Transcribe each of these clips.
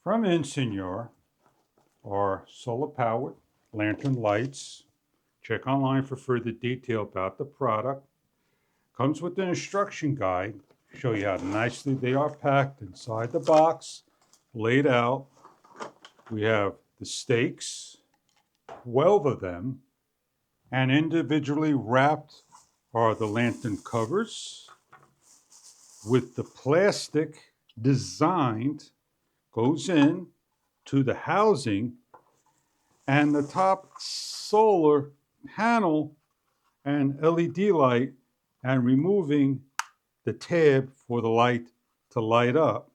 From Ensenior are solar-powered lantern lights. Check online for further detail about the product. Comes with an instruction guide. Show you how nicely they are packed inside the box, laid out. We have the stakes, 12 of them, and individually wrapped are the lantern covers with the plastic designed, goes in to the housing, and the top solar panel and LED light, and removing the tab for the light to light up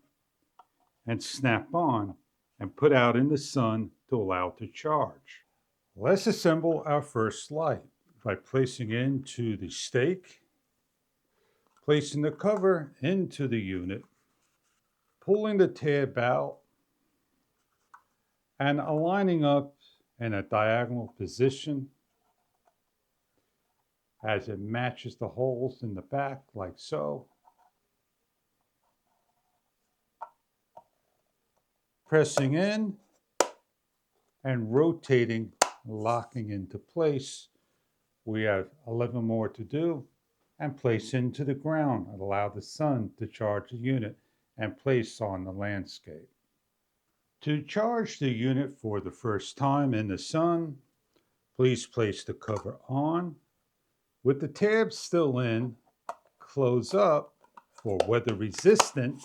and snap on and put out in the sun to allow it to charge. Let's assemble our first light by placing into the stake, placing the cover into the unit, pulling the tab out, and aligning up in a diagonal position as it matches the holes in the back, like so. Pressing in and rotating, locking into place. We have 11 more to do, and place into the ground and allow the sun to charge the unit and place on the landscape. To charge the unit for the first time in the sun, please place the cover on. With the tab still in, close up for weather resistant,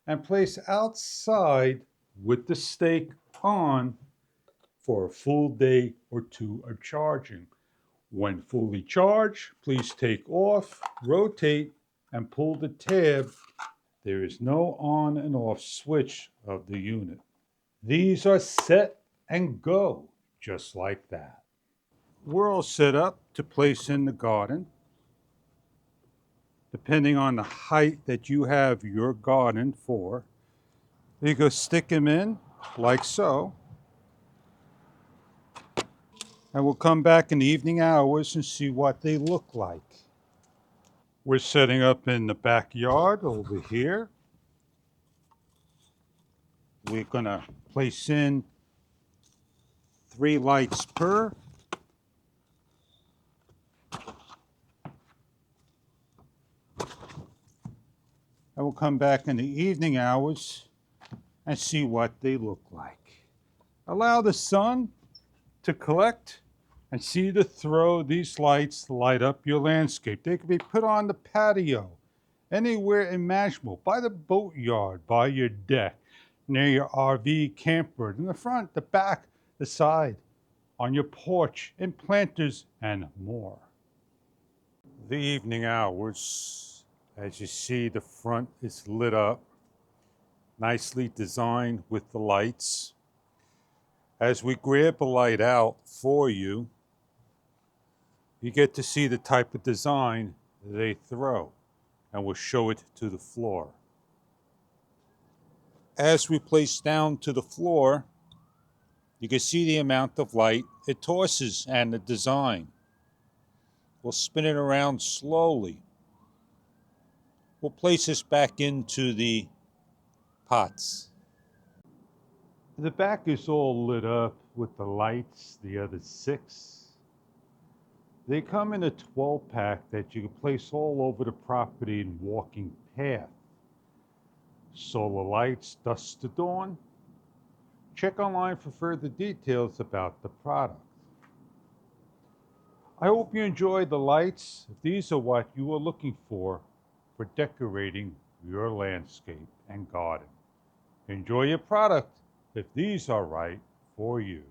and place outside with the stake on for a full day or two of charging. When fully charged, please take off, rotate, and pull the tab. There is no on and off switch of the unit. These are set and go, just like that. We're all set up to place in the garden. Depending on the height that you have your garden for, you go stick them in like so. And we'll come back in the evening hours and see what they look like. We're setting up in the backyard over here. We're gonna place in 3 lights per. And we'll come back in the evening hours and see what they look like. Allow the sun to collect and see to throw these lights to light up your landscape. They can be put on the patio, anywhere imaginable, by the boatyard, by your deck, near your RV camper, in the front, the back, the side, on your porch, in planters, and more. The evening hours, as you see, the front is lit up, nicely designed with the lights. As we grab a light out for you, you get to see the type of design they throw, and we'll show it to the floor. As we place down to the floor, you can see the amount of light it tosses and the design. We'll spin it around slowly. We'll place this back into the pots. The back is all lit up with the lights, the other 6. They come in a 12-pack that you can place all over the property in walking path. Solar lights, dusk to dawn. Check online for further details about the product. I hope you enjoyed the lights. If these are what you are looking for decorating your landscape and garden, enjoy your product if these are right for you.